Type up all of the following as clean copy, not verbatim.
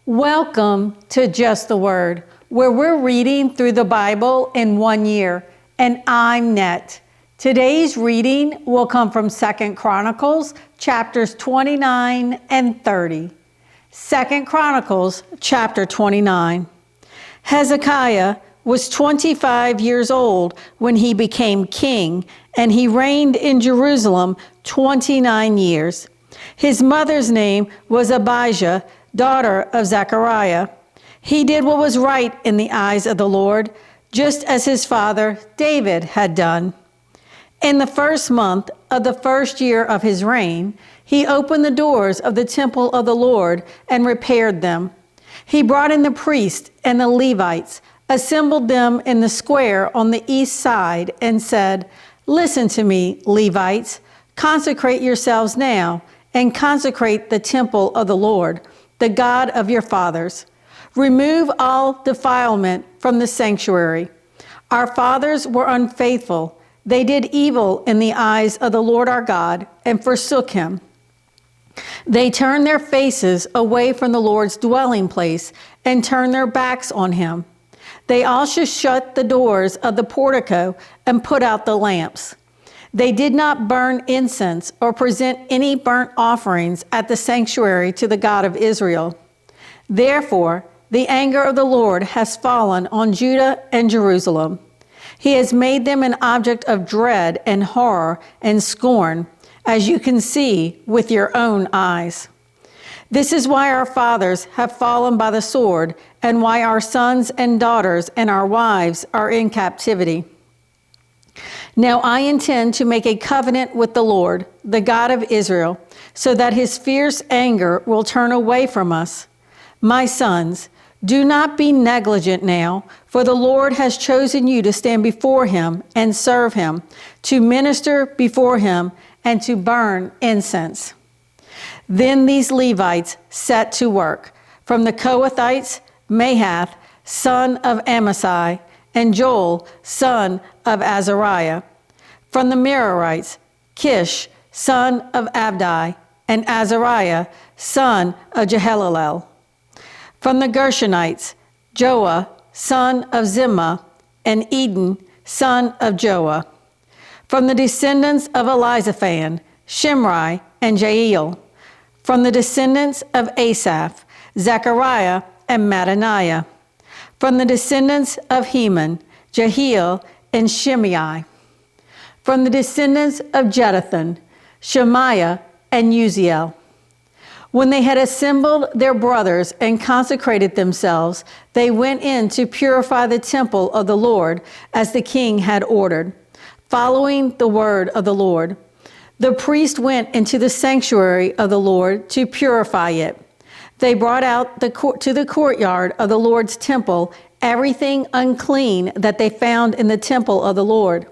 Welcome to Just the Word, where we're reading through the Bible in 1 year, and I'm Net. Today's reading will come from 2 Chronicles, chapters 29 and 30. 2 Chronicles, chapter 29. Hezekiah was 25 years old when he became king, and he reigned in Jerusalem 29 years. His mother's name was Abijah, daughter of Zechariah. He did what was right in the eyes of the Lord, just as his father David had done. In the first month of the first year of his reign, he opened the doors of the temple of the Lord and repaired them. He brought in the priests and the Levites, assembled them in the square on the east side, and said, "Listen to me, Levites, consecrate yourselves now, and consecrate the temple of the Lord, the God of your fathers. Remove all defilement from the sanctuary. Our fathers were unfaithful. They did evil in the eyes of the Lord our God and forsook him. They turned their faces away from the Lord's dwelling place and turned their backs on him. They also shut the doors of the portico and put out the lamps. They did not burn incense or present any burnt offerings at the sanctuary to the God of Israel. Therefore, the anger of the Lord has fallen on Judah and Jerusalem. He has made them an object of dread and horror and scorn, as you can see with your own eyes. This is why our fathers have fallen by the sword, and why our sons and daughters and our wives are in captivity. Now I intend to make a covenant with the Lord, the God of Israel, so that his fierce anger will turn away from us. My sons, do not be negligent now, for the Lord has chosen you to stand before him and serve him, to minister before him, and to burn incense." Then these Levites set to work. From the Kohathites, Mahath, son of Amasai, and Joel, son of Azariah. From the Merarites, Kish, son of Abdi, and Azariah, son of Jehalelel. From the Gershonites, Joah, son of Zimmah, and Eden, son of Joah. From the descendants of Elizaphan, Shimri, and Jael. From the descendants of Asaph, Zechariah, and Mattaniah. From the descendants of Heman, Jehiel, and Shimei. From the descendants of Jeduthun, Shemaiah, and Uziel. When they had assembled their brothers and consecrated themselves, they went in to purify the temple of the Lord, as the king had ordered, following the word of the Lord. The priest went into the sanctuary of the Lord to purify it. They brought out to the courtyard of the Lord's temple everything unclean that they found in the temple of the Lord.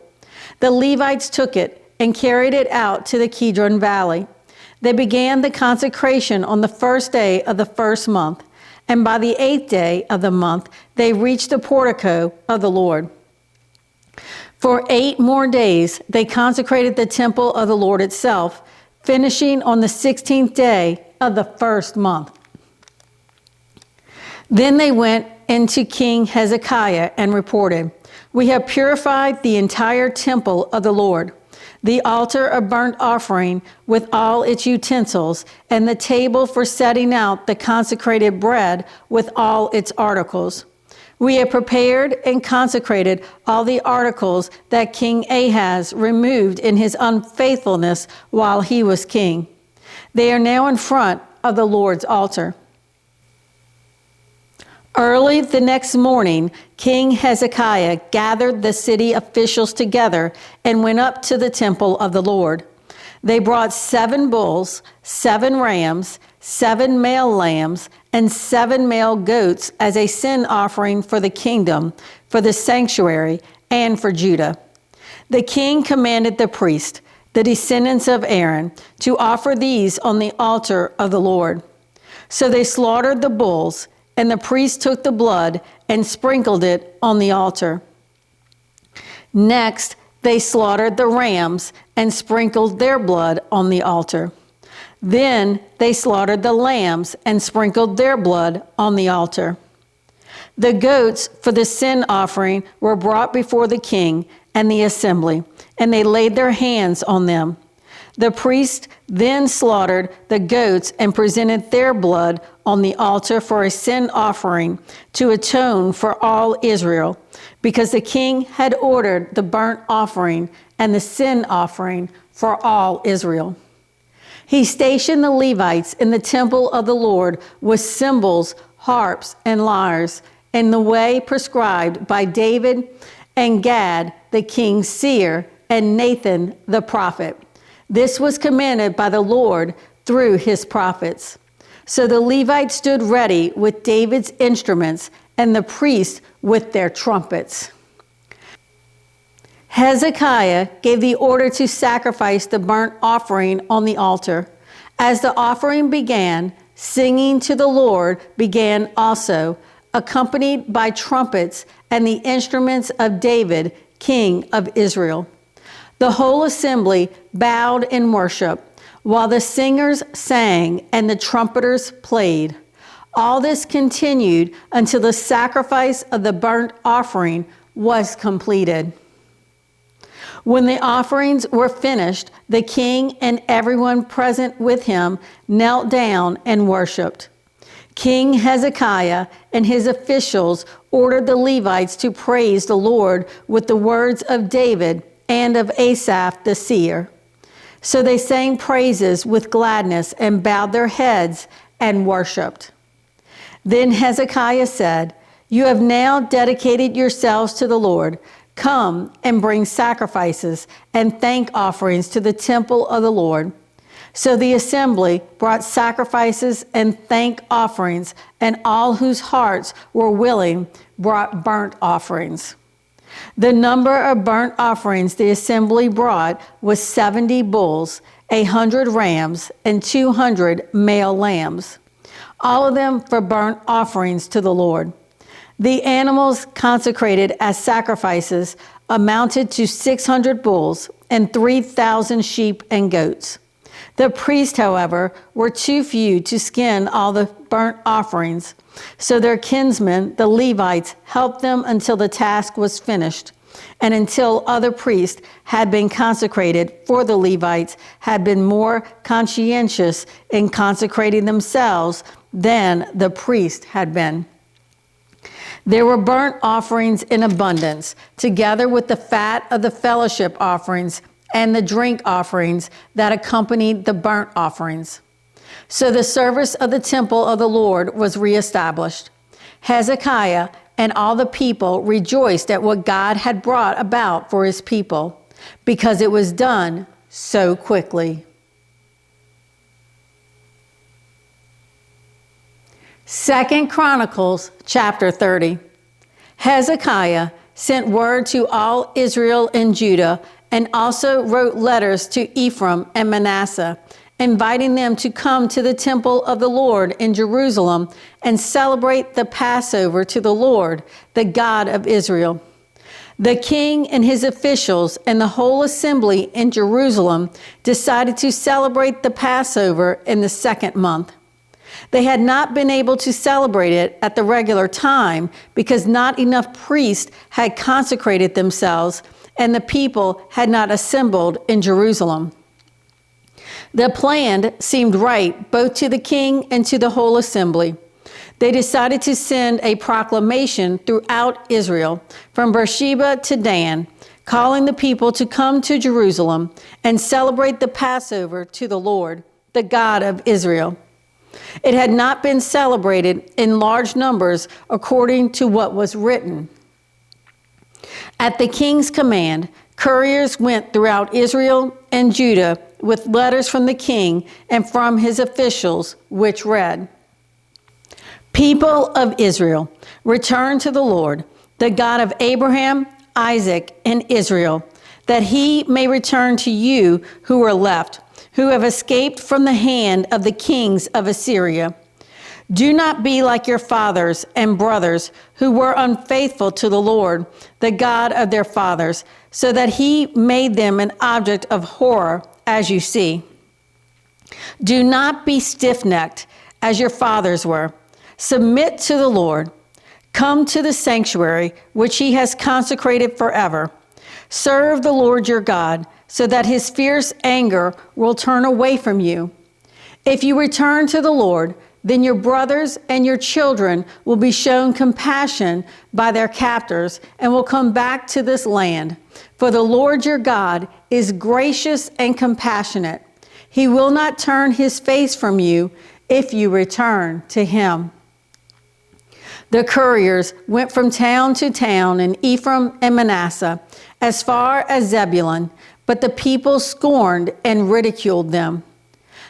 The Levites took it and carried it out to the Kidron Valley. They began the consecration on the first day of the first month, and by the 8th day of the month, they reached the portico of the Lord. For 8 more days, they consecrated the temple of the Lord itself, finishing on the 16th day of the first month. Then they went into King Hezekiah and reported, "We have purified the entire temple of the Lord, the altar of burnt offering with all its utensils, and the table for setting out the consecrated bread with all its articles. We have prepared and consecrated all the articles that King Ahaz removed in his unfaithfulness while he was king. They are now in front of the Lord's altar." Early the next morning, King Hezekiah gathered the city officials together and went up to the temple of the Lord. They brought 7 bulls, 7 rams, 7 male lambs, and 7 male goats as a sin offering for the kingdom, for the sanctuary, and for Judah. The king commanded the priest, the descendants of Aaron, to offer these on the altar of the Lord. So they slaughtered the bulls, and the priest took the blood and sprinkled it on the altar. Next, they slaughtered the rams and sprinkled their blood on the altar. Then they slaughtered the lambs and sprinkled their blood on the altar. The goats for the sin offering were brought before the king and the assembly, and they laid their hands on them. The priest then slaughtered the goats and presented their blood on the altar for a sin offering to atone for all Israel, because the king had ordered the burnt offering and the sin offering for all Israel. He stationed the Levites in the temple of the Lord with cymbals, harps, and lyres, in the way prescribed by David and Gad, the king's seer, and Nathan, the prophet. This was commanded by the Lord through his prophets. So the Levites stood ready with David's instruments and the priests with their trumpets. Hezekiah gave the order to sacrifice the burnt offering on the altar. As the offering began, singing to the Lord began also, accompanied by trumpets and the instruments of David, king of Israel. The whole assembly bowed in worship, while the singers sang and the trumpeters played. All this continued until the sacrifice of the burnt offering was completed. When the offerings were finished, the king and everyone present with him knelt down and worshiped. King Hezekiah and his officials ordered the Levites to praise the Lord with the words of David and of Asaph the seer. So they sang praises with gladness and bowed their heads and worshiped. Then Hezekiah said, "You have now dedicated yourselves to the Lord. Come and bring sacrifices and thank offerings to the temple of the Lord." So the assembly brought sacrifices and thank offerings, and all whose hearts were willing brought burnt offerings. The number of burnt offerings the assembly brought was 70 bulls, 100 rams, and 200 male lambs, all of them for burnt offerings to the Lord. The animals consecrated as sacrifices amounted to 600 bulls and 3,000 sheep and goats. The priests, however, were too few to skin all the burnt offerings, so their kinsmen, the Levites, helped them until the task was finished, and until other priests had been consecrated, for the Levites had been more conscientious in consecrating themselves than the priests had been. There were burnt offerings in abundance, together with the fat of the fellowship offerings and the drink offerings that accompanied the burnt offerings. So the service of the temple of the Lord was reestablished. Hezekiah and all the people rejoiced at what God had brought about for his people, because it was done so quickly. 2 Chronicles chapter 30. Hezekiah sent word to all Israel and Judah, and also wrote letters to Ephraim and Manasseh, inviting them to come to the temple of the Lord in Jerusalem and celebrate the Passover to the Lord, the God of Israel. The king and his officials and the whole assembly in Jerusalem decided to celebrate the Passover in the 2nd month. They had not been able to celebrate it at the regular time because not enough priests had consecrated themselves and the people had not assembled in Jerusalem. The plan seemed right both to the king and to the whole assembly. They decided to send a proclamation throughout Israel, from Beersheba to Dan, calling the people to come to Jerusalem and celebrate the Passover to the Lord, the God of Israel. It had not been celebrated in large numbers according to what was written. At the king's command, couriers went throughout Israel and Judah with letters from the king and from his officials, which read, "People of Israel, return to the Lord, the God of Abraham, Isaac, and Israel, that he may return to you who are left, who have escaped from the hand of the kings of Assyria. Do not be like your fathers and brothers who were unfaithful to the Lord, the God of their fathers, so that he made them an object of horror, as you see. Do not be stiff-necked as your fathers were. Submit to the Lord. Come to the sanctuary, which he has consecrated forever. Serve the Lord your God, so that his fierce anger will turn away from you. If you return to the Lord, then your brothers and your children will be shown compassion by their captors and will come back to this land. For the Lord your God is gracious and compassionate. He will not turn his face from you if you return to him. The couriers went from town to town in Ephraim and Manasseh, as far as Zebulun, but the people scorned and ridiculed them.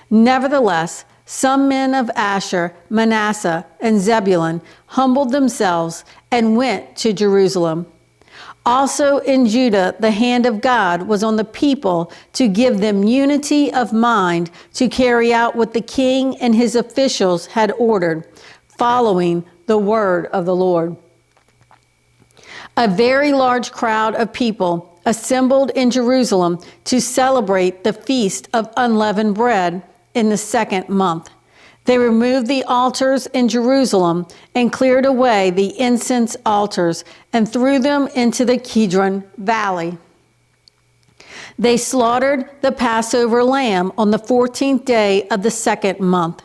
Nevertheless, some men of Asher, Manasseh, and Zebulun humbled themselves and went to Jerusalem. Also in Judah, the hand of God was on the people to give them unity of mind to carry out what the king and his officials had ordered, following the word of the Lord. A very large crowd of people assembled in Jerusalem to celebrate the Feast of Unleavened Bread in the 2nd month. They removed the altars in Jerusalem and cleared away the incense altars and threw them into the Kidron Valley. They slaughtered the Passover lamb on the 14th day of the 2nd month.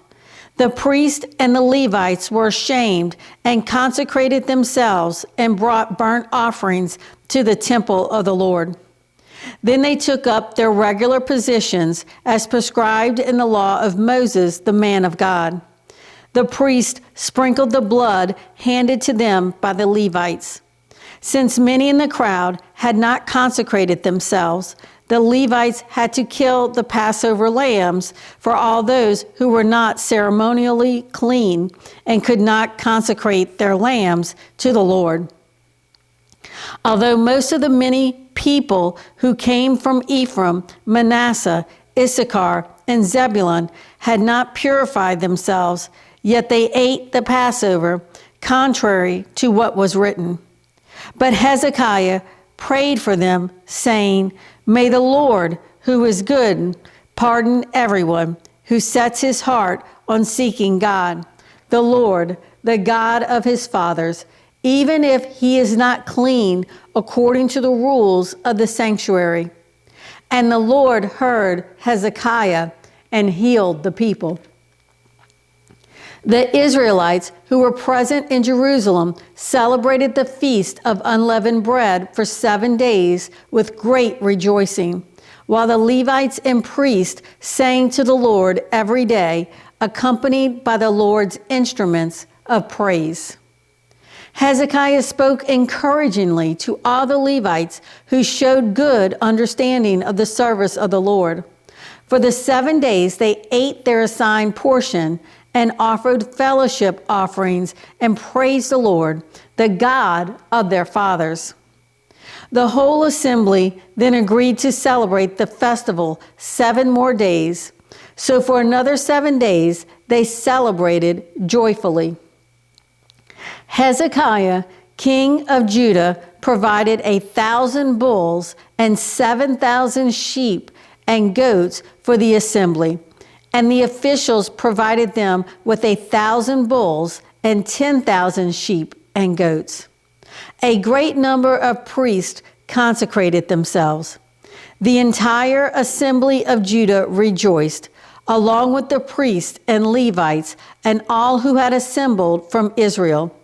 The priests and the Levites were ashamed and consecrated themselves and brought burnt offerings to the temple of the Lord. Then they took up their regular positions as prescribed in the law of Moses, the man of God. The priest sprinkled the blood handed to them by the Levites. Since many in the crowd had not consecrated themselves, the Levites had to kill the Passover lambs for all those who were not ceremonially clean and could not consecrate their lambs to the Lord. Although most of the many people who came from Ephraim, Manasseh, Issachar, and Zebulun had not purified themselves, yet they ate the Passover, contrary to what was written. But Hezekiah prayed for them, saying, "May the Lord, who is good, pardon everyone who sets his heart on seeking God, the Lord, the God of his fathers, even if he is not clean according to the rules of the sanctuary." And the Lord heard Hezekiah and healed the people. The Israelites who were present in Jerusalem celebrated the Feast of Unleavened Bread for 7 days with great rejoicing, while the Levites and priests sang to the Lord every day, accompanied by the Lord's instruments of praise. Hezekiah spoke encouragingly to all the Levites who showed good understanding of the service of the Lord. For the 7 days they ate their assigned portion and offered fellowship offerings and praised the Lord, the God of their fathers. The whole assembly then agreed to celebrate the festival 7 more days. So for another 7 days they celebrated joyfully. Hezekiah, king of Judah, provided 1,000 bulls and 7,000 sheep and goats for the assembly, and the officials provided them with 1,000 bulls and 10,000 sheep and goats. A great number of priests consecrated themselves. The entire assembly of Judah rejoiced, along with the priests and Levites and all who had assembled from Israel,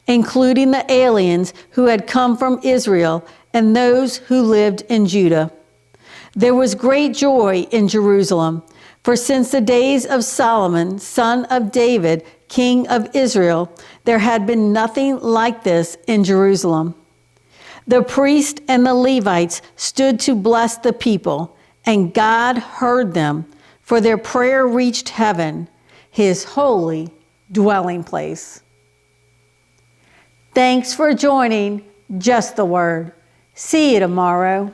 including the aliens who had come from Israel and those who lived in Judah. There was great joy in Jerusalem, for since the days of Solomon, son of David, king of Israel, there had been nothing like this in Jerusalem. The priests and the Levites stood to bless the people, and God heard them, for their prayer reached heaven, his holy dwelling place. Thanks for joining Just the Word. See you tomorrow.